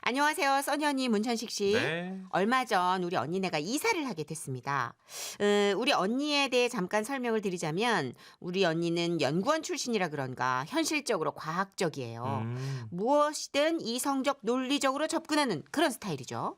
안녕하세요. 써니 언니 문천식 씨. 네. 얼마 전 우리 언니네가 이사를 하게 됐습니다. 우리 언니에 대해 잠깐 설명을 드리자면 우리 언니는 연구원 출신이라 그런가 현실적으로 과학적이에요. 무엇이든 이성적 논리적으로 접근하는 그런 스타일이죠.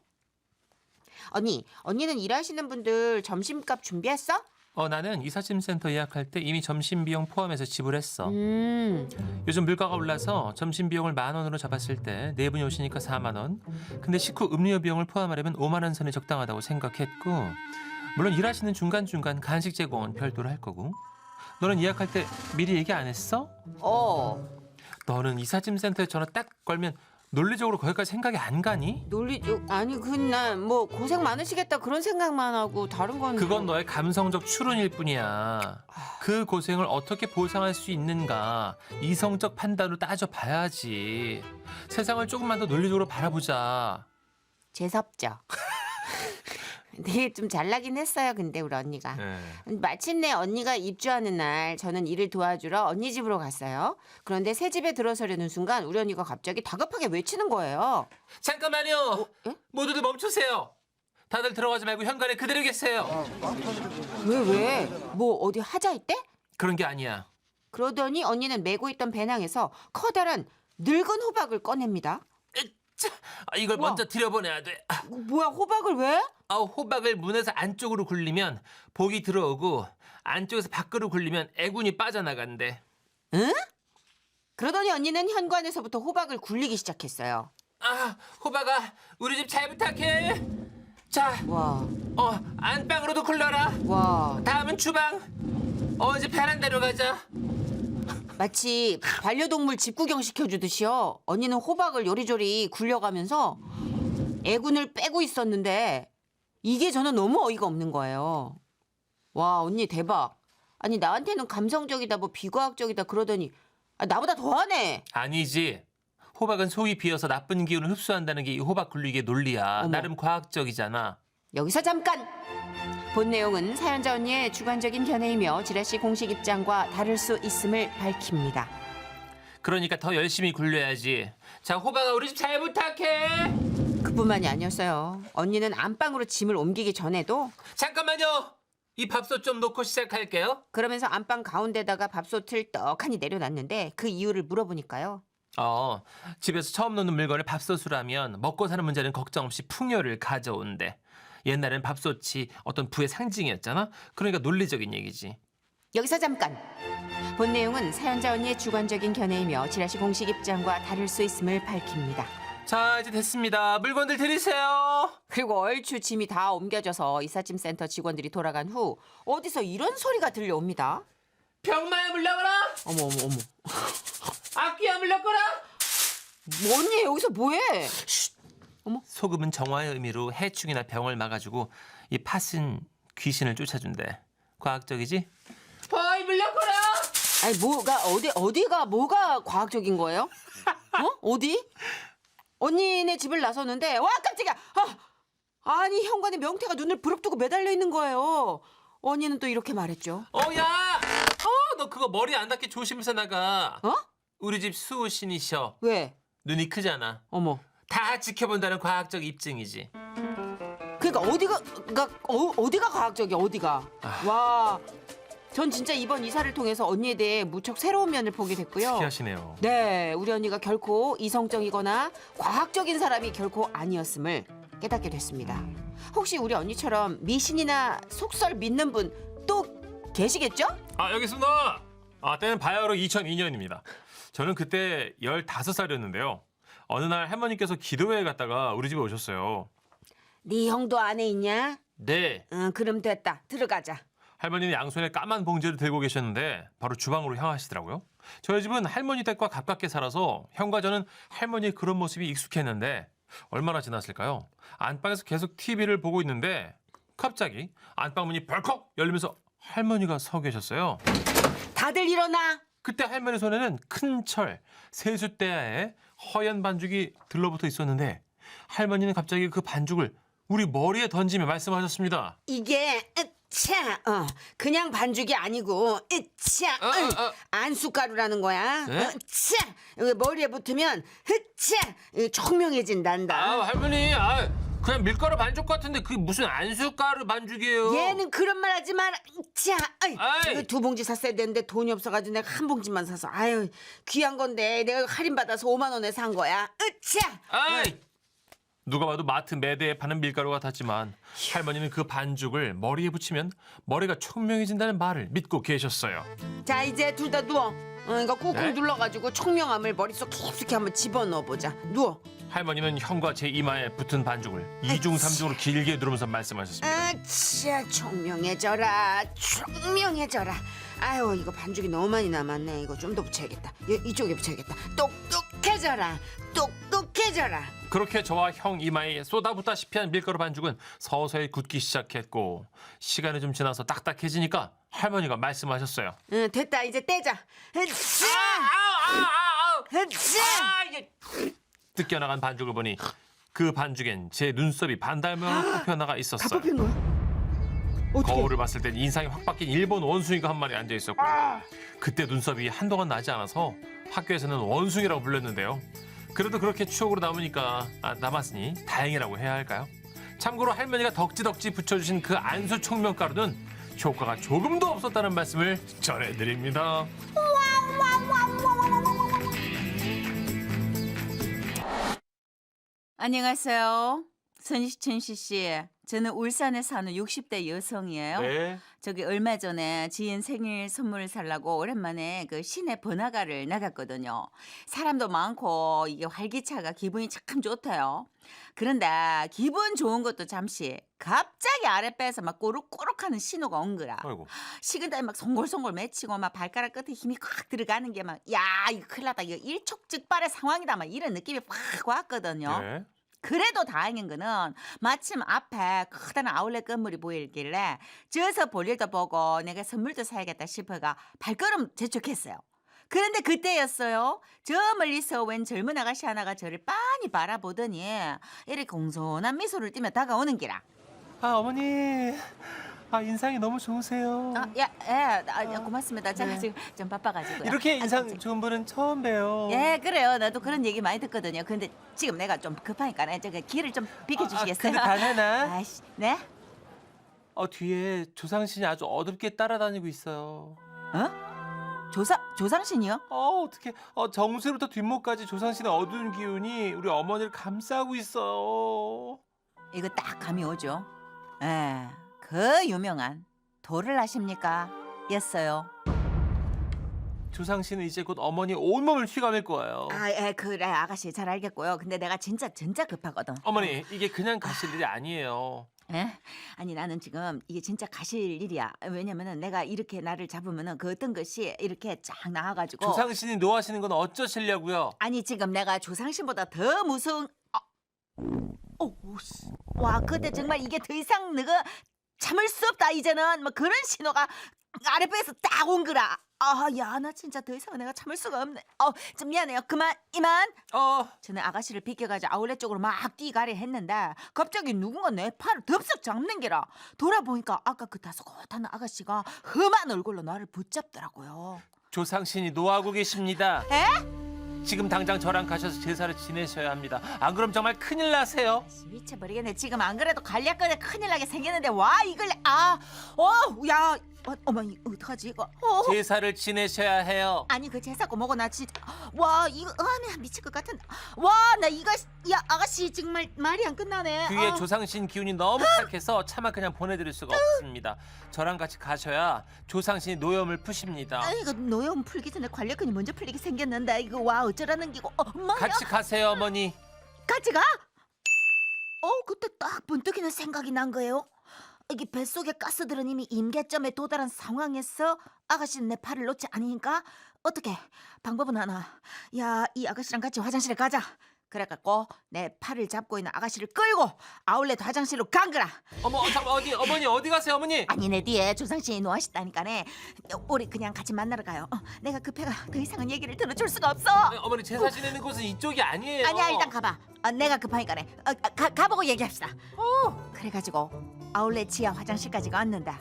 언니는 일하시는 분들 점심값 준비했어? 나는 이삿짐센터 예약할 때 이미 점심 비용 포함해서 지불했어. 음, 요즘 물가가 올라서 점심 비용을 10,000원으로 잡았을 때 네 분이 오시니까 40,000원. 근데 식후 음료 비용을 포함하려면 50,000원 선이 적당하다고 생각했고, 물론 일하시는 중간중간 간식 제공은 별도로 할 거고. 너는 예약할 때 미리 얘기 안 했어? 너는 이삿짐센터에 전화 딱 걸면 논리적으로 거기까지 생각이 안 가니? 아니 그날 뭐 고생 많으시겠다 그런 생각만 하고 다른 건 그건 너의 감성적 추론일 뿐이야. 그 고생을 어떻게 보상할 수 있는가 이성적 판단으로 따져봐야지. 세상을 조금만 더 논리적으로 바라보자. 재수없죠. 되게 좀 잘나긴 했어요. 근데 우리 언니가. 마침내 언니가 입주하는 날 저는 일을 도와주러 언니 집으로 갔어요. 그런데 새 집에 들어서려는 순간 우리 언니가 갑자기 다급하게 외치는 거예요. 잠깐만요. 예? 모두들 멈추세요. 다들 들어가지 말고 현관에 그대로 계세요. 왜? 뭐 어디 하자 했대? 그런 게 아니야. 그러더니 언니는 메고 있던 배낭에서 커다란 늙은 호박을 꺼냅니다. 이걸 우와. 먼저 들여보내야 돼. 뭐야 호박을 왜? 호박을 문에서 안쪽으로 굴리면 복이 들어오고 안쪽에서 밖으로 굴리면 애군이 빠져나간대. 응? 그러더니 언니는 현관에서부터 호박을 굴리기 시작했어요. 호박아, 우리 집 잘 부탁해. 자, 와, 안방으로도 굴러라. 와. 다음은 주방. 이제 베란다로 가자. 마치 반려동물 집구경 시켜주듯이요. 언니는 호박을 요리조리 굴려가면서 애군을 빼고 있었는데 이게 저는 너무 어이가 없는 거예요. 와 언니 대박. 아니 나한테는 감성적이다 뭐 비과학적이다 그러더니 나보다 더하네. 아니지. 호박은 속이 비어서 나쁜 기운을 흡수한다는 게 이 호박 굴리기의 논리야. 어머. 나름 과학적이잖아. 여기서 잠깐! 본 내용은 사연자 언니의 주관적인 견해이며 지라시 공식 입장과 다를 수 있음을 밝힙니다. 그러니까 더 열심히 굴려야지. 자, 호박아, 우리 집 잘 부탁해. 그뿐만이 아니었어요. 언니는 안방으로 짐을 옮기기 전에도 잠깐만요. 이 밥솥 좀 놓고 시작할게요. 그러면서 안방 가운데다가 밥솥을 떡하니 내려놨는데 그 이유를 물어보니까요. 집에서 처음 놓는 물건을 밥솥으로 하면 먹고 사는 문제는 걱정 없이 풍요를 가져온대. 옛날엔 밥솥이 어떤 부의 상징이었잖아. 그러니까 논리적인 얘기지. 여기서 잠깐! 본 내용은 사연자 언니의 주관적인 견해이며 지라시 공식 입장과 다를 수 있음을 밝힙니다. 자, 이제 됐습니다. 물건들 들이세요. 그리고 얼추 짐이 다 옮겨져서 이삿짐 센터 직원들이 돌아간 후 어디서 이런 소리가 들려옵니다. 병마야 물러가라. 어머. 악귀야 물러가라. 언니 여기서 뭐해? 소금은 정화의 의미로 해충이나 병을 막아주고 이 팥은 귀신을 쫓아준대. 과학적이지? 어이 물러가라. 아니 뭐가 과학적인 거예요? 어디? 언니네 집을 나섰는데 와 깜짝이야. 아니 현관에 명태가 눈을 부릅뜨고 매달려 있는 거예요. 언니는 또 이렇게 말했죠. 야! 너 그거 머리 안 닿게 조심해서 나가. 어? 우리 집 수호신이셔. 왜? 눈이 크잖아. 어머. 다 지켜본다는 과학적 입증이지. 그러니까 어디가 과학적이야 어디가? 와, 전 진짜 이번 이사를 통해서 언니에 대해 무척 새로운 면을 보게 됐고요. 특이하시네요. 네, 우리 언니가 결코 이성적이거나 과학적인 사람이 결코 아니었음을 깨닫게 됐습니다. 혹시 우리 언니처럼 미신이나 속설 믿는 분 또 계시겠죠? 여기 있습니다. 때는 바야흐로 2002년입니다. 저는 그때 15살이었는데요. 어느 날 할머니께서 기도회에 갔다가 우리 집에 오셨어요. 네 형도 안에 있냐? 네. 응, 그럼 됐다. 들어가자. 할머니는 양손에 까만 봉지를 들고 계셨는데 바로 주방으로 향하시더라고요. 저희 집은 할머니 댁과 가깝게 살아서 형과 저는 할머니의 그런 모습이 익숙했는데 얼마나 지났을까요? 안방에서 계속 TV를 보고 있는데 갑자기 안방 문이 벌컥 열리면서 할머니가 서 계셨어요. 다들 일어나. 그때 할머니 손에는 큰 철, 세숫대야에 허연 반죽이 들러붙어 있었는데 할머니는 갑자기 그 반죽을 우리 머리에 던지며 말씀하셨습니다. 이게 으차, 그냥 반죽이 아니고, 으차, 안쑥가루라는 거야. 네? 으차, 머리에 붙으면, 으차, 청명해진단다. 아, 할머니, 그냥 밀가루 반죽 같은데 그게 무슨 안숫가루 반죽이에요? 얘는 그런 말 하지 마라. 자, 아이. 이거 2봉지 샀어야 되는데 돈이 없어가지고 내가 1봉지만 사서. 아유, 귀한 건데 내가 할인 받아서 5만 원에 산 거야. 으차. 아이! 누가 봐도 마트 매대에 파는 밀가루 같았지만 할머니는 그 반죽을 머리에 붙이면 머리가 총명해진다는 말을 믿고 계셨어요. 자, 이제 둘 다 누워. 이거 꾹꾹 네? 눌러가지고 청명함을 머릿속 깊숙이 한번 집어넣어보자. 누워. 할머니는 형과 제 이마에 붙은 반죽을 2중 3중으로 길게 누르면서 말씀하셨습니다. 아차, 청명해져라. 청명해져라. 아유, 이거 반죽이 너무 많이 남았네. 이거 좀 더 붙여야겠다. 이쪽에 붙여야겠다. 똑똑해져라. 똑똑해져라. 그렇게 저와 형 이마에 쏟아붓다시피 한 밀가루 반죽은 서서히 굳기 시작했고 시간이 좀 지나서 딱딱해지니까 할머니가 말씀하셨어요. 응, 됐다. 이제 떼자. 으차! 으차! 뜯겨나간 반죽을 보니 그 반죽엔 제 눈썹이 반달면으로 뽑혀나가 다 있었어요. 뽑힌 거야? 어떻게? 거울을 봤을 땐 인상이 확 바뀐 일본 원숭이가 한 마리 앉아 있었고 그때 눈썹이 한동안 나지 않아서 학교에서는 원숭이라고 불렸는데요. 그래도 그렇게 추억으로 남았으니 다행이라고 해야 할까요? 참고로 할머니가 덕지덕지 붙여주신 그 안수 청명가루는 효과가 조금도 없었다는 말씀을 전해드립니다. 안녕하세요. 선시춘 씨. 저는 울산에 사는 60대 여성이에요. 네. 저기 얼마 전에 지인 생일 선물을 사려고 오랜만에 그 시내 번화가를 나갔거든요. 사람도 많고 이게 활기차가 기분이 참 좋대요. 그런데 기분 좋은 것도 잠시 갑자기 아랫배에서 막 꼬룩꼬룩하는 신호가 온 거라. 아이고. 식은땀이 막 송골송골 맺히고 막 발가락 끝에 힘이 콱 들어가는 게 막 야 이거 큰일 났다 이거 일촉즉발의 상황이다 막 이런 느낌이 확 왔거든요. 네. 그래도 다행인 거는 마침 앞에 커다란 아울렛 건물이 보이길래 저서 볼일도 보고 내가 선물도 사야겠다 싶어가 발걸음 재촉했어요. 그런데 그때였어요. 저 멀리서 웬 젊은 아가씨 하나가 저를 빤히 바라보더니 이렇게 공손한 미소를 띠며 다가오는 기라. 어머니. 인상이 너무 좋으세요. 고맙습니다. 제가 네. 지금 좀 바빠가지고요. 이렇게 아, 인상 좋은 분은 처음 봬요. 예, 그래요. 나도 그런 얘기 많이 듣거든요. 근데 지금 내가 좀 급하니까 제가 길을 좀 비켜주시겠어요? 근데 가능하나? 아이씨, 네? 뒤에 조상신이 아주 어둡게 따라다니고 있어요. 조상신이요? 어떻게 정수리부터 뒷목까지 조상신의 어두운 기운이 우리 어머니를 감싸고 있어요. 이거 딱 감이 오죠. 예, 그 유명한 도를 아십니까? 였어요. 조상신은 이제 곧 어머니 온몸을 휘감을 거예요. 그래 아가씨 잘 알겠고요. 근데 내가 진짜 급하거든. 어머니 이게 그냥 가실 일이 아니에요. 예? 아니 나는 지금 이게 진짜 가실 일이야. 왜냐면은 내가 이렇게 나를 잡으면은 그 어떤 것이 이렇게 쫙 나와가지고. 조상신이 노하시는 건 어쩌시려고요? 아니 지금 내가 조상신보다 더 무서운. 와 그때 정말 이게 더 이상 너가 참을 수 없다 이제는 뭐 그런 신호가 아랫배에서 딱 온 거라. 야 나 진짜 더 이상 내가 참을 수가 없네. 좀 미안해요. 이만. 저는 아가씨를 비켜가지고 아울렛 쪽으로 막 뛰가려 했는데 갑자기 누군가 내 팔을 덥석 잡는 게라. 돌아보니까 아까 그 다소곳한 아가씨가 험한 얼굴로 나를 붙잡더라고요. 조상신이 노하고 계십니다. 에? 지금 당장 저랑 가셔서 제사를 지내셔야 합니다. 안 그럼 정말 큰일 나세요. 미쳐버리겠네. 지금 안 그래도 관략근에 큰일 나게 생겼는데 와 이걸 어머니 어떡하지 이거. 제사를 지내셔야 해요. 아니 그 제사고 뭐고 나 진짜 와 이거 나 미칠 것 같은데 와 나 이거 야 아가씨 정말 말이 안 끝나네. 귀에 조상신 기운이 너무 착해서 차마 그냥 보내드릴 수가 없습니다. 저랑 같이 가셔야 조상신이 노염을 푸십니다. 이거 노염 풀기 전에 관략근이 먼저 풀리게 생겼는데 이거 와 어쩌라는 기고 엄마야 같이 가세요 어머니. 같이 가? 그때 딱 번뜩이는 생각이 난 거예요. 이게 뱃속에 가스들은 이미 임계점에 도달한 상황에서 아가씨는 내 팔을 놓지 않으니까 어떻게 방법은 하나. 야, 이 아가씨랑 같이 화장실에 가자. 그래갖고 내 팔을 잡고 있는 아가씨를 끌고 아울렛 화장실로 간 거라. 어머니 어디 가세요 어머니? 아니 내 뒤에 조상신이 노하시다니까네. 우리 그냥 같이 만나러 가요. 내가 급해가 더 이상은 얘기를 들어줄 수가 없어. 어머니 제사 지내는 곳은 이쪽이 아니에요. 아니야 일단 가봐. 내가 급하니까네. 가보고 얘기합시다. 그래가지고 아울렛 지하 화장실까지 갔는데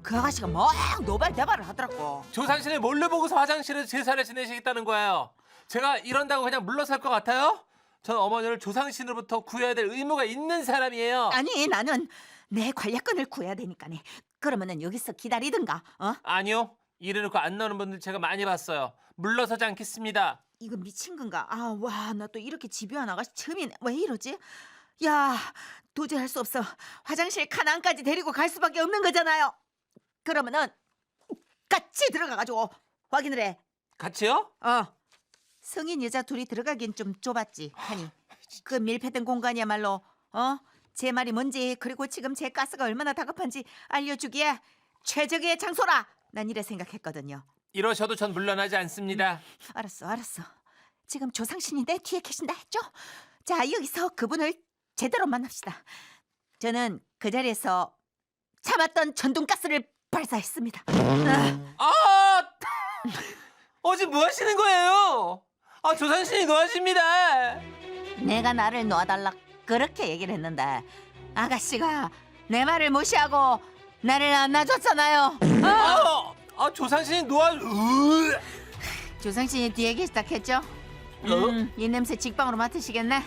그 아가씨가 막 노발대발을 하더라고. 조상신을 몰래 보고서 화장실에서 제사를 지내시겠다는 거예요. 제가 이런다고 그냥 물러설 것 같아요? 전 어머니를 조상신으로부터 구해야 될 의무가 있는 사람이에요. 아니 나는 내 관략근을 구해야 되니까네. 그러면은 여기서 기다리든가. 아니요. 이래놓고 안 나오는 분들 제가 많이 봤어요. 물러서지 않겠습니다. 이거 미친 건가? 아, 와, 나 또 이렇게 집요한 아가씨 처음이네. 왜 이러지? 야, 도저히 할 수 없어. 화장실 칸안까지 데리고 갈 수밖에 없는 거잖아요. 그러면은 같이 들어가가지고 확인을 해. 같이요? 성인 여자 둘이 들어가긴 좀 좁았지, 하니. 그 밀폐된 공간이야말로 제 말이 뭔지 그리고 지금 제 가스가 얼마나 다급한지 알려주기에 최적의 장소라. 난 이래 생각했거든요. 이러셔도 전 물러나지 않습니다. 알았어. 지금 조상신이 내 뒤에 계신다 했죠? 자, 여기서 그분을 제대로 만납시다. 저는 그 자리에서 참았던 전동가스를 발사했습니다. 지금 뭐 하시는 거예요? 조상신이 노하십니다. 내가 나를 놔달라 그렇게 얘기를 했는데 아가씨가 내 말을 무시하고 나를 안 놔줬잖아요. 조상신이 조상신이 뒤에 계시다 했죠? 이 냄새 직방으로 맡으시겠네?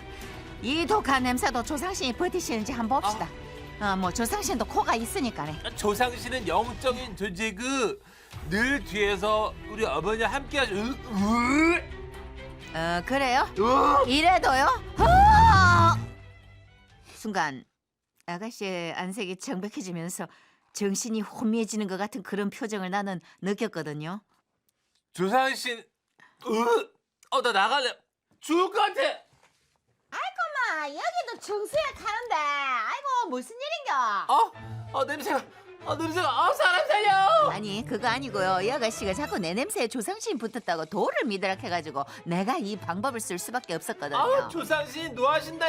이 독한 냄새도 조상신이 버티시는지 한번 봅시다. 뭐 조상신도 코가 있으니까네. 조상신은 영적인 존재고 늘 뒤에서 우리 어머니와 함께 하죠. 그래요? 이래도요? 순간 아가씨의 안색이 정백해지면서 정신이 혼미해지는 것 같은 그런 표정을 나는 느꼈거든요. 조상신, 나 나갈래. 죽을 것 같아. 아이고마, 여기도 정수야 가는데 아이고 무슨 일인겨? 냄새가, 사람 살려. 아니 그거 아니고요. 이 아가씨가 자꾸 내 냄새에 조상신 붙었다고 도를 믿으라 해가지고 내가 이 방법을 쓸 수밖에 없었거든요. 조상신 노하신다.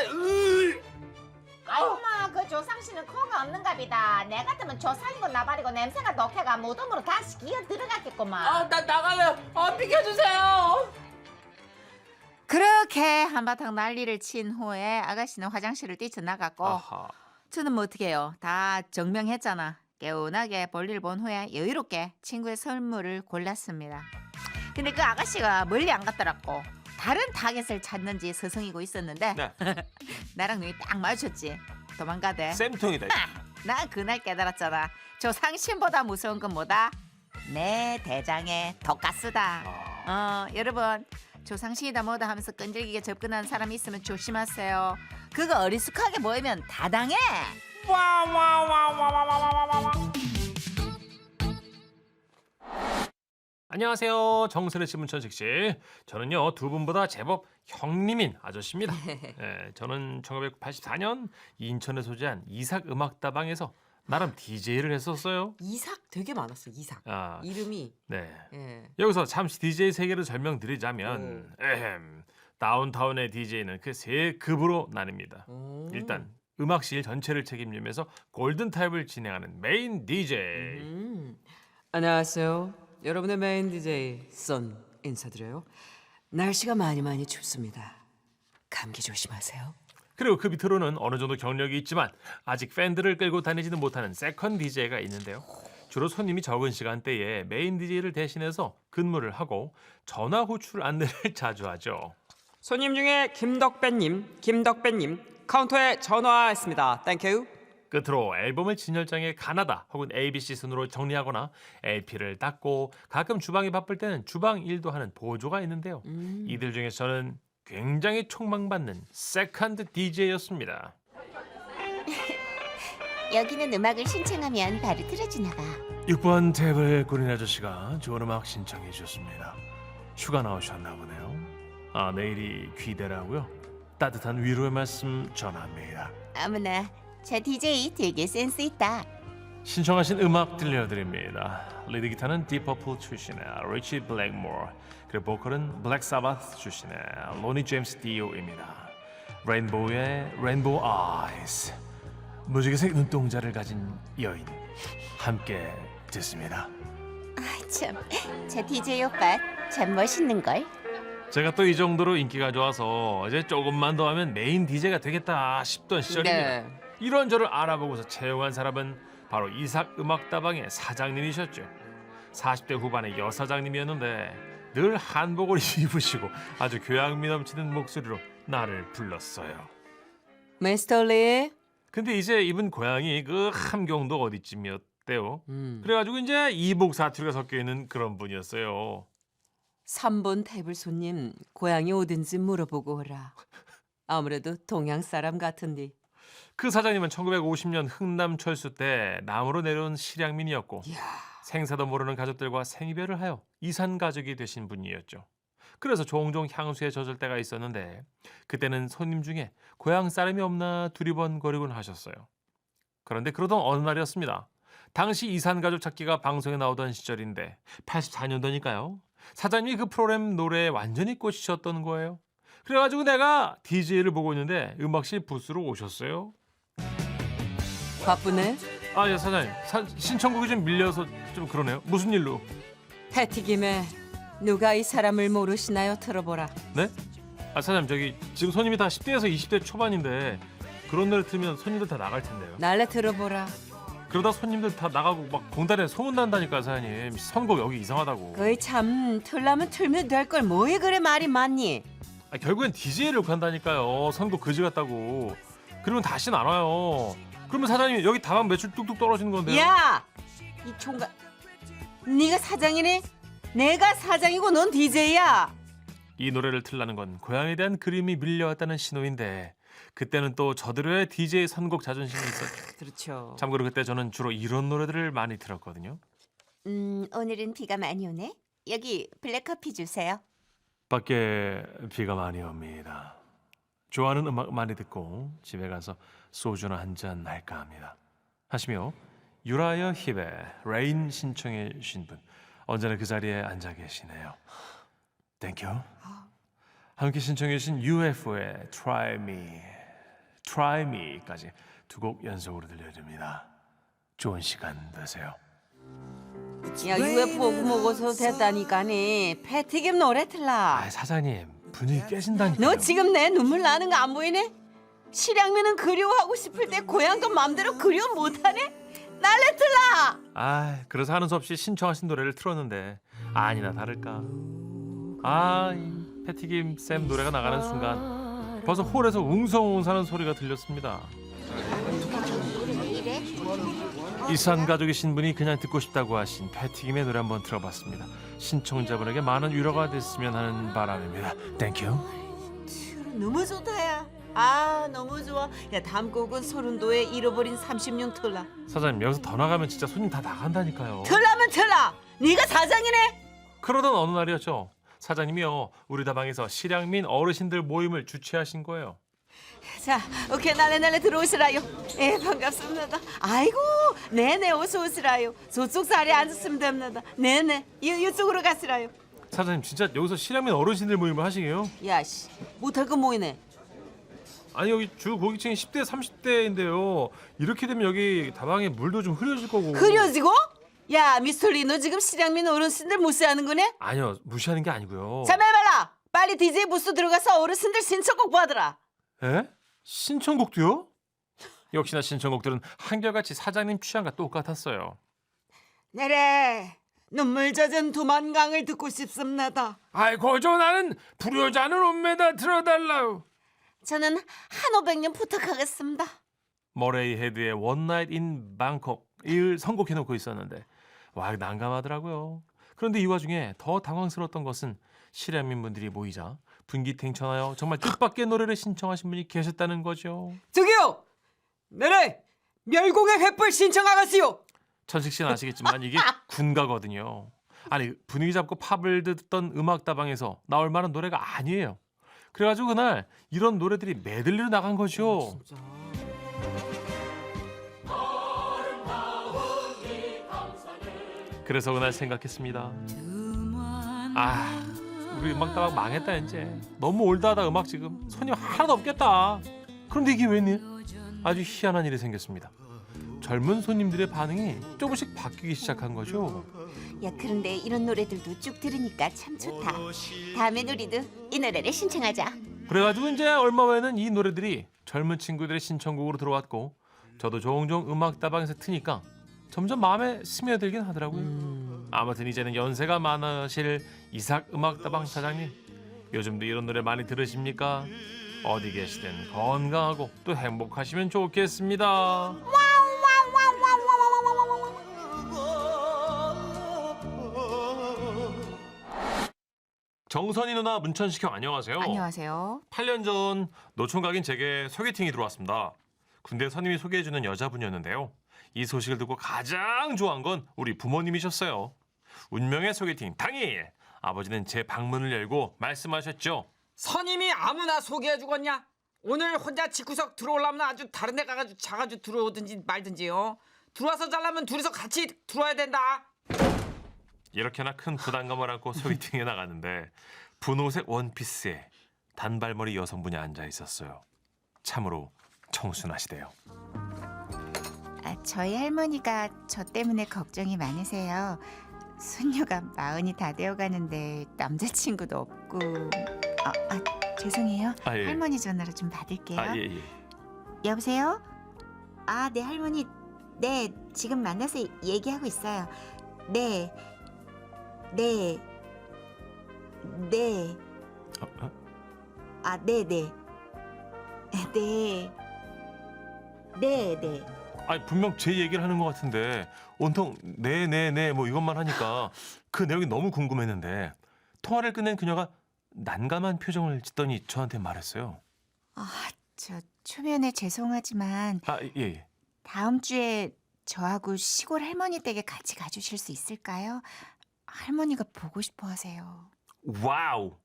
엄마 그 조상씨는 코가 없는갑이다. 내 같으면 조상이고 나발이고 냄새가 독해가 무덤으로 다시 기어 들어갔겠구만. 나 나갈래. 비켜주세요. 그렇게 한바탕 난리를 친 후에 아가씨는 화장실을 뛰쳐나갔고 아하. 저는 뭐 어떻게 해요. 다 정명했잖아. 개운하게 볼일 본 후에 여유롭게 친구의 선물을 골랐습니다. 근데 그 아가씨가 멀리 안 갔더라고. 다른 타겟을 찾는지 서성이고 있었는데 네. 나랑 눈이 딱 마주쳤지. 도망가대. 쌤통이다. 나 그날 깨달았잖아. 조상신보다 무서운 건 뭐다? 내 대장의 독가스다. 여러분 조상신이다 뭐다 하면서 끈질기게 접근하는 사람이 있으면 조심하세요. 그거 어리숙하게 보이면 다 당해. 안녕하세요. 정선혜 씨, 문천식 씨. 저는요 두 분보다 제법 형님인 아저씨입니다. 저는 1984년 인천에 소재한 이삭 음악다방에서 나름 DJ를 했었어요. 이삭 되게 많았어. 이삭. 이름이. 네. 예. 여기서 잠시 DJ 세계를 설명드리자면 다운타운의 DJ는 그 세 급으로 나뉩니다. 일단 음악실 전체를 책임지면서 골든타입을 진행하는 메인 DJ. 안녕하세요. 여러분의 메인 DJ 썬 인사드려요. 날씨가 많이 춥습니다. 감기 조심하세요. 그리고 그 밑으로는 어느 정도 경력이 있지만 아직 팬들을 끌고 다니지는 못하는 세컨 DJ가 있는데요. 주로 손님이 적은 시간대에 메인 DJ를 대신해서 근무를 하고 전화 호출 안내를 자주 하죠. 손님 중에 김덕배님 카운터에 전화했습니다. 땡큐. 끝으로 앨범을 진열장에 가나다 혹은 ABC 순으로 정리하거나 LP를 닦고 가끔 주방이 바쁠 때는 주방 일도 하는 보조가 있는데요. 이들 중에 저는 굉장히 촉망받는 세컨드 DJ였습니다. 여기는 음악을 신청하면 바로 틀어주나 봐. 6번 테이블 꾸린 아저씨가 좋은 음악 신청해 주셨습니다. 휴가 나오셨나 보네요. 내일이 귀대라고요? 따뜻한 위로의 말씀 전합니다. 어머나 저 DJ 되게 센스 있다. 신청하신 음악 들려드립니다. 리드 기타는 디퍼플 출신의 리치 블랙모어, 그리고 보컬은 블랙 사바스 출신의 로니 제임스 디오입니다. 레인보우의 레인보우 아이즈. 무지개색 눈동자를 가진 여인 함께 듣습니다. 참, 저 DJ 오빠 참 멋있는 걸. 제가 또 이 정도로 인기가 좋아서 이제 조금만 더 하면 메인 DJ가 되겠다 싶던 시절입니다. 이런 저를 알아보고서 채용한 사람은 바로 이삭 음악다방의 사장님이셨죠. 40대 후반의 여사장님이었는데 늘 한복을 입으시고 아주 교양미 넘치는 목소리로 나를 불렀어요. 미스터 리. 근데 이제 이분 고향이 그 함경도 어디쯤이었대요. 그래가지고 이제 이복 사투리가 섞여 있는 그런 분이었어요. 3번 테이블 손님 고향이 어딘지 물어보고 오라. 아무래도 동양 사람 같은데. 그 사장님은 1950년 흥남 철수 때 남으로 내려온 실향민이었고 생사도 모르는 가족들과 생이별을 하여 이산 가족이 되신 분이었죠. 그래서 종종 향수에 젖을 때가 있었는데 그때는 손님 중에 고향 사람이 없나 두리번거리곤 하셨어요. 그런데 그러던 어느 날이었습니다. 당시 이산 가족 찾기가 방송에 나오던 시절인데 84년도니까요. 사장님이 그 프로그램 노래에 완전히 꽂히셨던 거예요. 그래가지고 내가 DJ를 보고 있는데 음악실 부스로 오셨어요. 바쁘네. 아, 예, 사장님. 신청곡이 좀 밀려서 좀 그러네요. 무슨 일로? 패티김에 누가 이 사람을 모르시나요? 들어보라. 네? 아, 사장님, 저기 지금 손님이 다 10대에서 20대 초반인데 그런 노래 틀면 손님들 다 나갈 텐데요. 날래 들어보라. 그러다 손님들 다 나가고 막 공단에 소문난다니까, 사장님. 선곡 여기 이상하다고. 거의 참 틀라면 틀면 될 걸 뭐에 그래 말이 많니? 아, 결국엔 DJ를 간다니까요. 선곡 그지 같다고. 그러면 다시는 안 와요. 그러면 사장님 여기 다방 매출 뚝뚝 떨어지는 건데요. 야! 이 총각 네가 사장이네? 내가 사장이고 넌 DJ야. 이 노래를 틀라는 건 고향에 대한 그림이 밀려왔다는 신호인데 그때는 또 저들의 DJ 선곡 자존심이 있었죠. 그렇죠. 참고로 그때 저는 주로 이런 노래들을 많이 들었거든요. 오늘은 비가 많이 오네. 여기 블랙커피 주세요. 밖에 비가 많이 옵니다. 좋아하는 음악 많이 듣고 집에 가서 소주나 한잔 할까 합니다. 하시며 유라이어 힙의 레인 신청해 주신 분 언제나 그 자리에 앉아 계시네요. 땡큐. 함께 신청해 주신 UFO의 Try Me까지 두 곡 연속으로 들려드립니다. 좋은 시간 되세요. 야 UFO 먹어서 됐다니까니. 패티김 노래 틀라. 아, 사장님 분위기 깨진다니까요. 너 지금 내 눈물 나는 거 안 보이네? 실향민은 그리워하고 싶을 때 고향도 맘대로 그리워 못하네? 날래 틀라. 아, 그래서 하는 수 없이 신청하신 노래를 틀었는데 아니나 다를까. 아, 이 패티김 쌤 노래가 나가는 순간 벌써 홀에서 웅성웅성하는 소리가 들렸습니다. 이산 가족이신 분이 그냥 듣고 싶다고 하신 패티김의 노래 한번 들어봤습니다. 신청자분에게 많은 위로가 됐으면 하는 바람입니다. 땡큐. 너무 좋다야. 아 너무 좋아. 야 다음 곡은 소른도의 잃어버린 30년 틀라. 사장님 여기서 더 나가면 진짜 손님 다 나간다니까요. 틀라면 틀라. 네가 사장이네. 그러던 어느 날이었죠. 사장님이요 우리 다방에서 실향민 어르신들 모임을 주최하신 거예요. 자 오케이 날래 들어오시라요. 예 반갑습니다. 아이고 네네 어서 오시라요. 저쪽 자리에 앉았으면 됩니다. 네네 이쪽으로 가시라요. 사장님 진짜 여기서 실향민 어르신들 모임을 하시게요? 야씨 못할 거 뭐이네. 아니 여기 주 고객층이 10대 30대인데요. 이렇게 되면 여기 다방에 물도 좀 흐려질 거고. 흐려지고? 야 미스터리 너 지금 실향민 어르신들 무시하는 거네? 아니요 무시하는 게 아니고요. 참해봐라. 빨리 DJ 부스 들어가서 어르신들 신청곡 받으라. 에? 신청곡도요? 역시나 신청곡들은 한결같이 사장님 취향과 똑같았어요. 내래 눈물 젖은 두만강을 듣고 싶습니다. 아이고 저 나는 불효자는 옵니다 들어달라요. 저는 한오백년 부탁하겠습니다. 머레이 헤드의 One Night in Bangkok 을 선곡해놓고 있었는데 와 난감하더라고요. 그런데 이 와중에 더 당황스러웠던 것은 실향민분들이 모이자 분기탱천하여 정말 뜻밖의 노래를 신청하신 분이 계셨다는 거죠. 저기요. 네네. 멸공의 횃불 신청하겠어요. 천식 씨는 아시겠지만 이게 군가거든요. 아니 분위기 잡고 팝을 듣던 음악다방에서 나올 만한 노래가 아니에요. 그래가지고 그날 이런 노래들이 메들리로 나간 거죠. 그래서 그날 생각했습니다. 아, 우리 음악다방 망했다 이제. 너무 올드하다 음악 지금. 손님 하나도 없겠다. 그런데 이게 웬일? 아주 희한한 일이 생겼습니다. 젊은 손님들의 반응이 조금씩 바뀌기 시작한 거죠. 야 그런데 이런 노래들도 쭉 들으니까 참 좋다. 다음엔 우리도 이 노래를 신청하자. 그래가지고 이제 얼마 후에는 이 노래들이 젊은 친구들의 신청곡으로 들어왔고 저도 종종 음악다방에서 트니까 점점 마음에 스며들긴 하더라고요. 아무튼 이제는 연세가 많으실 이삭 음악다방 사장님, 요즘도 이런 노래 많이 들으십니까? 어디 계시든 건강하고 또 행복하시면 좋겠습니다. 정선이 누나, 문천식 형 안녕하세요. 안녕하세요. 8년 전 노총각인 제게 소개팅이 들어왔습니다. 군대 선임이 소개해주는 여자분이었는데요. 이 소식을 듣고 가장 좋아한 건 우리 부모님이셨어요. 운명의 소개팅 당일 아버지는 제 방문을 열고 말씀하셨죠. 선임이 아무나 소개해 주겠냐? 오늘 혼자 집구석 들어오려면 아주 다른 데 가가지고 자가지고 들어오든지 말든지요. 들어와서 잘라면 둘이서 같이 들어와야 된다. 이렇게나 큰 부담감을 안고 소개팅에 나갔는데 분홍색 원피스에 단발머리 여성분이 앉아 있었어요. 참으로 청순하시대요. 저희 할머니가 저 때문에 걱정이 많으세요. 손녀가 40이 다 되어가는데 남자친구도 없고. 죄송해요. 아, 예. 할머니 전화로 좀 받을게요. 아, 예, 예. 여보세요? 네 할머니. 네, 지금 만나서 얘기하고 있어요. 네. 네. 네. 네네. 네. 네네. 아니, 분명 제 얘기를 하는 것 같은데 온통 네네네 뭐 이것만 하니까 그 내용이 너무 궁금했는데 통화를 끝낸 그녀가 난감한 표정을 짓더니 저한테 말했어요. 저 초면에 죄송하지만 예. 다음 주에 저하고 시골 할머니 댁에 같이 가주실 수 있을까요? 할머니가 보고 싶어 하세요. 와우.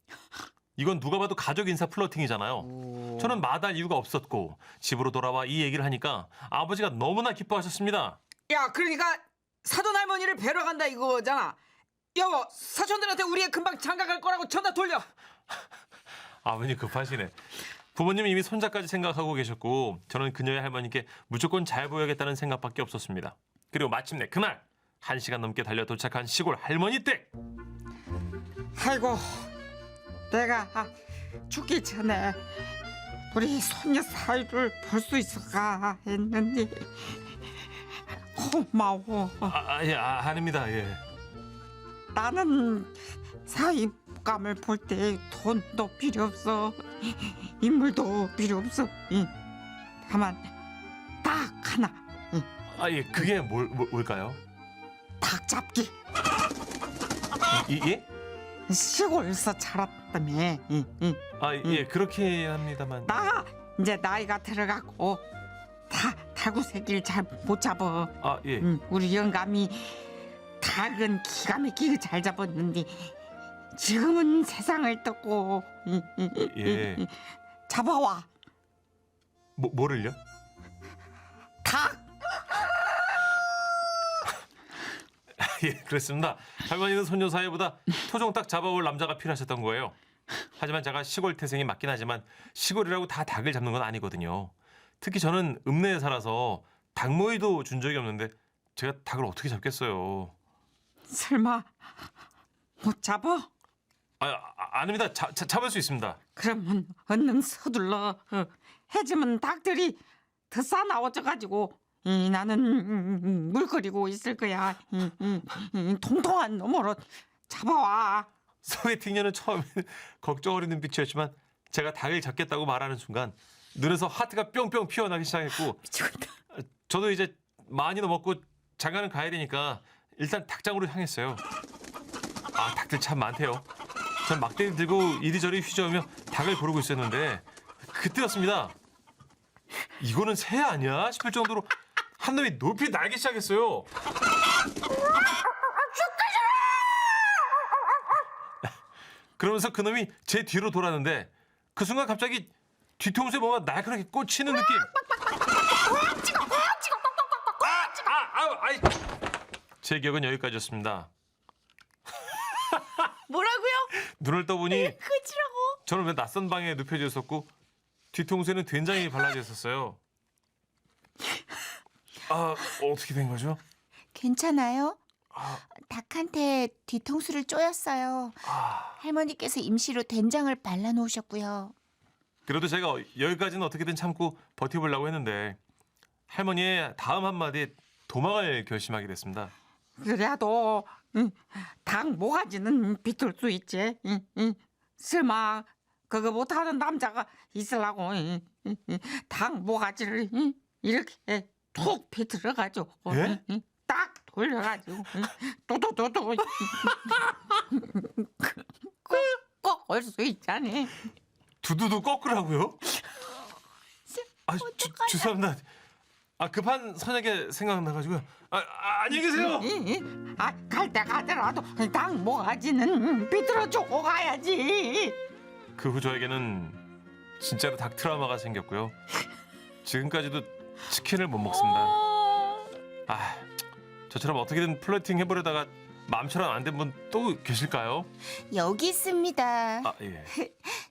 이건 누가 봐도 가족 인사 플러팅이잖아요. 저는 마다할 이유가 없었고 집으로 돌아와 이 얘기를 하니까 아버지가 너무나 기뻐하셨습니다. 야, 그러니까 사돈 할머니를 뵈러 간다 이거잖아. 여보, 사촌들한테 우리 금방 장가 갈 거라고 전화 돌려. 아버님 급하시네. 부모님은 이미 손자까지 생각하고 계셨고 저는 그녀의 할머니께 무조건 잘 보여야겠다는 생각밖에 없었습니다. 그리고 마침내 그날 1시간 넘게 달려 도착한 시골 할머니 댁. 아이고, 내가 죽기 전에 우리 손녀 사이를 볼 수 있을까 했는데 고마워. 예, 아닙니다. 예. 나는 사이감을 볼 때 돈도 필요 없어, 인물도 필요 없어. 다만 딱 하나, 예, 그게 뭘까요? 닭 잡기. 예? 시골에서 자랐다며. 예, 그렇게 합니다만. 나 이제 나이가 들어가고 닭구 새끼를 잘 못 잡아. 예. 우리 영감이 닭은 기가 막히게 잘 잡았는데 지금은 세상을 떴고. 예. 잡아와. 뭐를요? 닭. 예, 그렇습니다. 할머니는 손녀 사이보다 토종 닭 잡아올 남자가 필요하셨던 거예요. 하지만 제가 시골 태생이 맞긴 하지만 시골이라고 다 닭을 잡는 건 아니거든요. 특히 저는 읍내에 살아서 닭모이도 준 적이 없는데 제가 닭을 어떻게 잡겠어요? 설마 못 잡아? 아닙니다. 잡을 수 있습니다. 그러면 얼른 서둘러. 해지면 닭들이 더 싸나워져가지고 나는 물거리고 있을 거야. 통통한 놈으로 잡아와. 소개팅녀는 처음엔 걱정 어린 눈빛이었지만 제가 닭을 잡겠다고 말하는 순간 눈에서 하트가 뿅뿅 피어나기 시작했고 저도 이제 많이 넘었고 장가는 가야 되니까 일단 닭장으로 향했어요. 닭들 참 많대요. 전 막대기 들고 이리저리 휘저으며 닭을 고르고 있었는데 그때였습니다. 이거는 새 아니야 싶을 정도로 한 놈이 높이 날기 시작했어요. 그러면서 그 놈이 제 뒤로 돌았는데 그 순간 갑자기 뒤통수에 뭔가 날카롭게 꽂히는 느낌. 제 기억은 여기까지였습니다. 뭐라고요? 눈을 떠보니 그치라고? 저는 왜 낯선 방에 눕혀져 있었고 뒤통수에는 된장이 발라져 있었어요. 어떻게 된 거죠? 괜찮아요? 닭한테 뒤통수를 쪼였어요. 할머니께서 임시로 된장을 발라놓으셨고요. 그래도 제가 여기까지는 어떻게든 참고 버텨보려고 했는데 할머니의 다음 한마디에 도망을 결심하게 됐습니다. 그래도 닭 모가지는 비틀 수 있지. 설마 그거 못하는 남자가 있으려고 닭 모가지를 이렇게 툭 비틀어가지고 예? 딱 돌려가지고 또또또또 꼭올 수 있잖니. 두두두 꺾으라고요? 아, 죄송합니다. 아, 급한 선약에 생각나가지고요. 안녕히 계세요. 갈 때 가더라도 닭 모가지는 비틀어주고 가야지. 그 후 저에게는 진짜로 닭 트라우마가 생겼고요. 지금까지도 치킨을 못 먹습니다. 아, 저처럼 어떻게든 플러팅 해보려다가 마음처럼 안 된 분 또 계실까요? 여기 있습니다. 아, 예.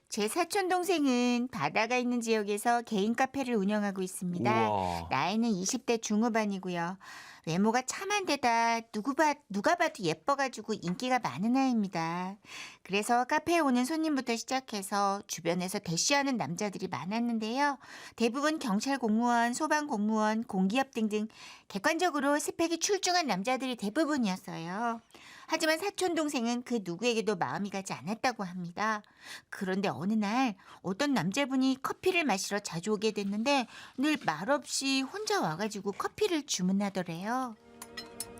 제 사촌 동생은 바다가 있는 지역에서 개인 카페를 운영하고 있습니다. 우와. 나이는 20대 중후반이고요. 외모가 참한데다 누가 봐도 예뻐가지고 인기가 많은 아이입니다. 그래서 카페에 오는 손님부터 시작해서 주변에서 대쉬하는 남자들이 많았는데요. 대부분 경찰 공무원, 소방 공무원, 공기업 등등 객관적으로 스펙이 출중한 남자들이 대부분이었어요. 하지만 사촌 동생은 그 누구에게도 마음이 가지 않았다고 합니다. 그런데 어느 날 어떤 남자분이 커피를 마시러 자주 오게 됐는데 늘 말없이 혼자 와가지고 커피를 주문하더래요.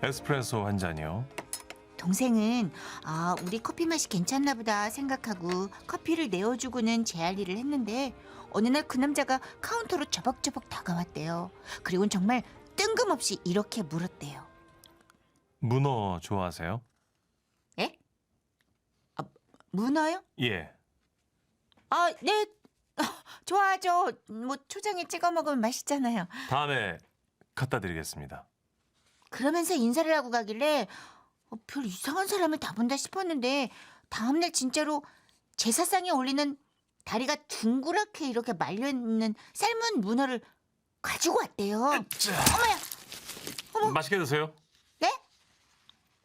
에스프레소 한 잔이요. 동생은 우리 커피 맛이 괜찮나 보다 생각하고 커피를 내어주고는 제 할 일을 했는데 어느 날 그 남자가 카운터로 저벅저벅 다가왔대요. 그리고는 정말 뜬금없이 이렇게 물었대요. 문어 좋아하세요? 에? 문어요? 예. 네. 좋아하죠. 뭐 초장에 찍어 먹으면 맛있잖아요. 다음에 갖다 드리겠습니다. 그러면서 인사를 하고 가길래 별 이상한 사람을 다 본다 싶었는데 다음날 진짜로 제사상에 올리는 다리가 둥그랗게 이렇게 말려있는 삶은 문어를 가지고 왔대요. 어머야. 맛있게 드세요. 네?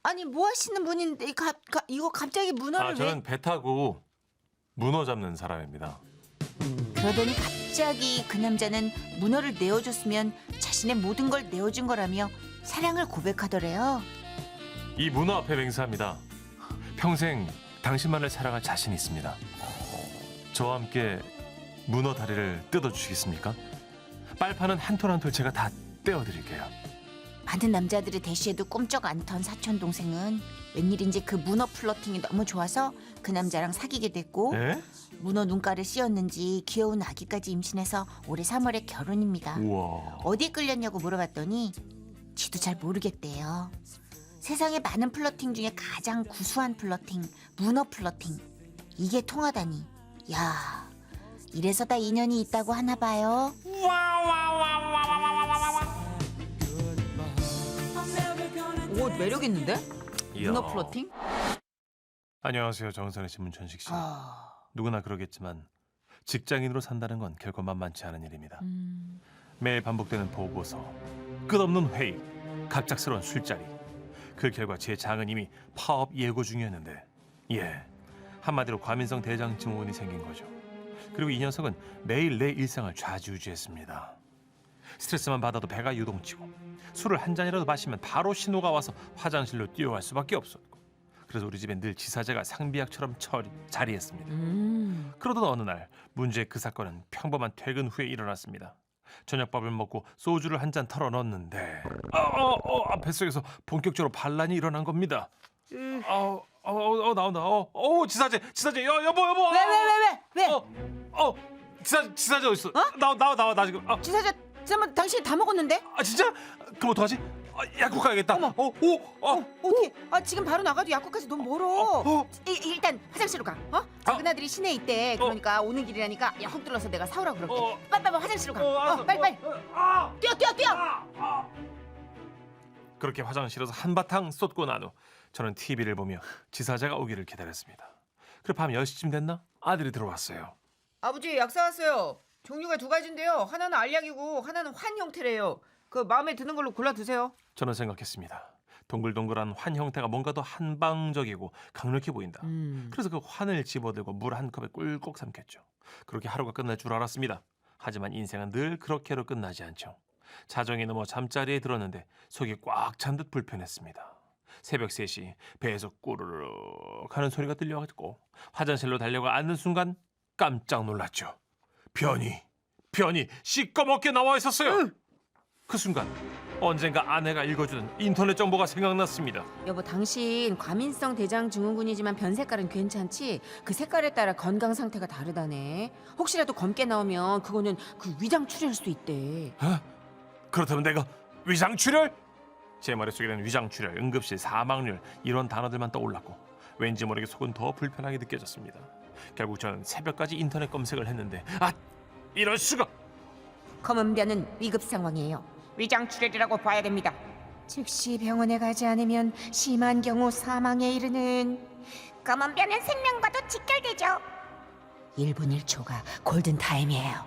아니 뭐 하시는 분인데 이거 갑자기 문어를 왜? 저는 배 타고 문어 잡는 사람입니다. 그러더니 갑자기 그 남자는 문어를 내어줬으면 자신의 모든 걸 내어준 거라며 사랑을 고백하더래요. 이 문어 앞에 맹세합니다. 평생 당신만을 사랑할 자신이 있습니다. 저와 함께 문어 다리를 뜯어주시겠습니까? 빨판은 한 톨 한 톨 제가 다 떼어드릴게요. 많은 남자들의 대시에도 꼼짝 않던 사촌 동생은 웬일인지 그 문어 플러팅이 너무 좋아서 그 남자랑 사귀게 됐고 네? 문어 눈가를 씌웠는지 귀여운 아기까지 임신해서 올해 3월에 결혼입니다. 우와. 어디에 끌렸냐고 물어봤더니 지도 잘 모르겠대요. 세상에 많은 플러팅 중에 가장 구수한 플러팅, 문어 플러팅. 이게 통하다니. 야, 이래서 다 인연이 있다고 하나 봐요. 오, 매력 있는데? 이야. 문어 플러팅? 안녕하세요. 정선의 신문 전식 씨. 누구나 그러겠지만 직장인으로 산다는 건 결코 만만치 않은 일입니다. 매일 반복되는 보고서, 끝없는 회의, 갑작스러운 술자리. 그 결과 제 장은 이미 파업 예고 중이었는데 한마디로 과민성 대장 증후군이 생긴 거죠. 그리고 이 녀석은 매일 내 일상을 좌지우지했습니다. 스트레스만 받아도 배가 유동치고 술을 한 잔이라도 마시면 바로 신호가 와서 화장실로 뛰어갈 수밖에 없었고 그래서 우리 집엔 늘 지사제가 상비약처럼 자리했습니다. 그러던 어느 날 문제의 그 사건은 평범한 퇴근 후에 일어났습니다. 저녁밥을 먹고 소주를 한 잔 털어 넣었는데 뱃속에서 본격적으로 반란이 일어난 겁니다. 나온다. 지사제, 여보. 왜? 지사제 어디 있어? 나와 나 지금. 지사자, 잠깐만 당신이 다 먹었는데? 진짜? 그럼 어떡하지? 약국 가야겠다. 어떻게? 지금 바로 나가도 약국까지 너무 멀어. 일단 화장실로 가. 작은 아들이 시내에 있대. 그러니까 오는 길이라니까 약국 들러서 내가 사오라고 그럴게. 빨리 화장실로 가. 알았어. 빨리. 뛰어. 그렇게 화장실에서 한바탕 쏟고 난 후 저는 TV를 보며 지사제가 오기를 기다렸습니다. 그래 밤 10시쯤 됐나? 아들이 들어왔어요. 아버지 약 사왔어요. 종류가 두 가지인데요. 하나는 알약이고 하나는 환 형태래요. 그 마음에 드는 걸로 골라 드세요. 저는 생각했습니다. 동글동글한 환 형태가 뭔가 더 한방적이고 강력해 보인다. 그래서 그 환을 집어들고 물 한 컵에 꿀꺽 삼켰죠. 그렇게 하루가 끝날 줄 알았습니다. 하지만 인생은 늘 그렇게로 끝나지 않죠. 자정이 넘어 잠자리에 들었는데 속이 꽉 찬 듯 불편했습니다. 새벽 3시 배에서 꾸르륵 하는 소리가 들려가지고 화장실로 달려가 앉는 순간 깜짝 놀랐죠. 변이 시꺼멓게 나와 있었어요. 그 순간 언젠가 아내가 읽어주던 인터넷 정보가 생각났습니다. 여보, 당신 과민성 대장 증후군이지만 변 색깔은 괜찮지? 그 색깔에 따라 건강 상태가 다르다네. 혹시라도 검게 나오면 그거는 그 위장 출혈일 수도 있대. 그렇다면 내가 위장출혈? 제 머릿속에는 위장출혈, 응급실, 사망률 이런 단어들만 떠올랐고 왠지 모르게 속은 더 불편하게 느껴졌습니다. 결국 저는 새벽까지 인터넷 검색을 했는데 이럴 수가! 검은 변은 위급 상황이에요. 위장 출혈이라고 봐야 됩니다. 즉시 병원에 가지 않으면 심한 경우 사망에 이르는 검은 변은 생명과도 직결되죠. 1분 1초가 골든 타임이에요.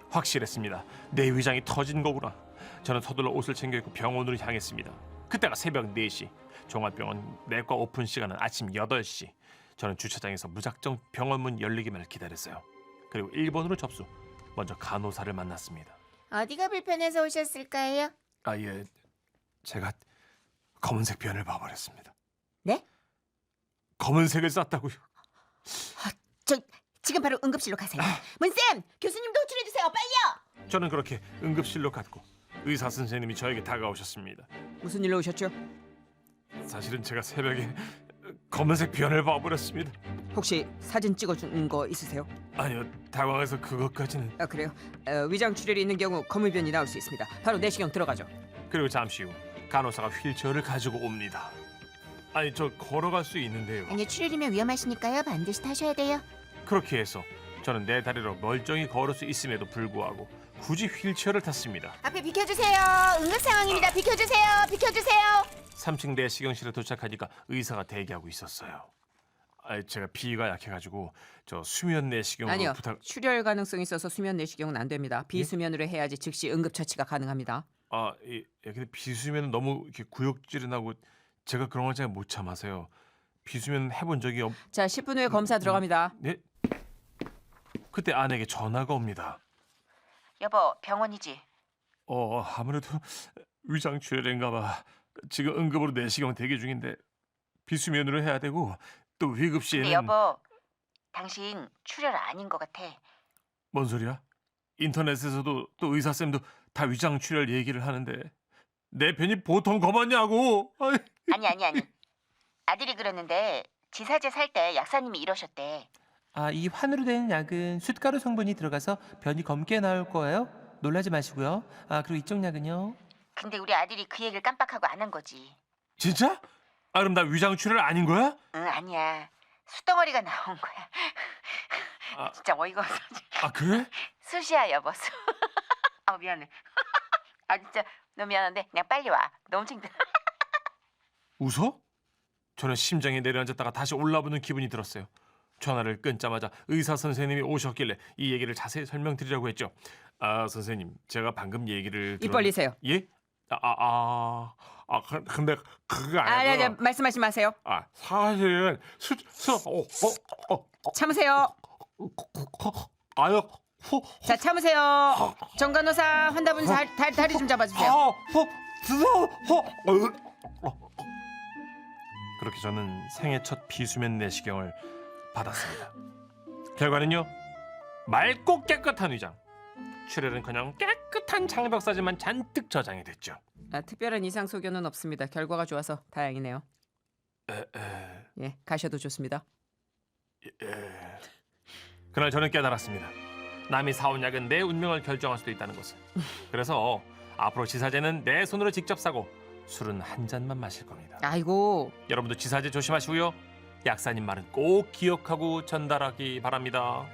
확실했습니다. 내 위장이 터진 거구나. 저는 서둘러 옷을 챙겨 입고 병원으로 향했습니다. 그때가 새벽 4시. 종합병원 내과 오픈 시간은 아침 8시. 저는 주차장에서 무작정 병원 문 열리기만을 기다렸어요. 그리고 1번으로 접수. 먼저 간호사를 만났습니다. 어디가 불편해서 오셨을까요? 예. 제가 검은색 변을 봐버렸습니다. 네? 검은색을 쌌다고요. 저 지금 바로 응급실로 가세요. 문쌤, 교수님도 호출해주세요. 빨리요. 저는 그렇게 응급실로 갔고 의사 선생님이 저에게 다가오셨습니다. 무슨 일로 오셨죠? 사실은 제가 새벽에 검은색 변을 봐버렸습니다. 혹시 사진 찍어준 거 있으세요? 아니요, 당황해서 그것까지는. 아 그래요? 위장 출혈이 있는 경우 검은 변이 나올 수 있습니다. 바로 내시경 들어가죠. 그리고 잠시 후 간호사가 휠체어를 가지고 옵니다. 아니, 저 걸어갈 수 있는데요. 아니 출혈이면 위험하시니까요. 반드시 타셔야 돼요. 그렇게 해서 저는 내 다리로 멀쩡히 걸을 수 있음에도 불구하고 굳이 휠체어를 탔습니다. 앞에 비켜주세요. 응급 상황입니다. 비켜주세요. 비켜주세요. 3층 내시경실에 도착하니까 의사가 대기하고 있었어요. 제가 비위가 약해가지고 저 수면 내시경으로 아니요. 부탁. 출혈 가능성이 있어서 수면 내시경은 안 됩니다. 비수면으로 해야지 즉시 응급 처치가 가능합니다. 근데 비수면은 너무 이렇게 구역질이 나고 제가 그런 걸 잘 못 참아서요. 비수면 해본 적이 자, 10분 후에 검사 들어갑니다. 네? 그때 아내에게 전화가 옵니다. 여보, 병원이지? 아무래도 위장출혈인가 봐. 지금 응급으로 내시경 대기 중인데 비수면으로 해야 되고 또 위급시에는. 근데 여보, 당신 출혈 아닌 것 같아. 뭔 소리야? 인터넷에서도 또 의사쌤도 다 위장출혈 얘기를 하는데 내 편이 보통 거맞냐고. 아니. 아들이 그랬는데 지사제 살 때 약사님이 이러셨대. 이 환으로 된 약은 숯가루 성분이 들어가서 변이 검게 나올 거예요. 놀라지 마시고요. 그리고 이쪽 약은요. 근데 우리 아들이 그 얘기를 깜빡하고 안 한 거지. 진짜? 그럼 나 위장출혈 아닌 거야? 응, 아니야. 숯덩어리가 나온 거야. 진짜 어이가 없어. 그래? 숯이야, 여보. 숯. 미안해. 진짜 너무 미안한데 그냥 빨리 와. 너무 창피해. 웃어? 저는 심장이 내려앉았다가 다시 올라오는 기분이 들었어요. 전화를 끊자마자 의사 선생님이 오셨길래 이 얘기를 자세히 설명드리려고 했죠. 선생님, 제가 방금 얘기를 입 벌리세요. 예? 근데 그게 아니고. 아니, 말씀하지 마세요. 사실은 참으세요. 자, 참으세요. 정 간호사, 환자분 다리 좀 잡아주세요. 그렇게 저는 생애 첫 비수면 내시경을 받았습니다. 결과는요, 맑고 깨끗한 위장. 출혈은 그냥 깨끗한 장벽사지만 잔뜩 저장이 됐죠. 특별한 이상 소견은 없습니다. 결과가 좋아서 다행이네요. 예, 가셔도 좋습니다. 그날 저는 깨달았습니다. 남이 사온 약은 내 운명을 결정할 수도 있다는 것을. 그래서 앞으로 지사제는 내 손으로 직접 사고 술은 한 잔만 마실 겁니다. 아이고, 여러분도 지사제 조심하시고요. 약사님 말은 꼭 기억하고 전달하기 바랍니다.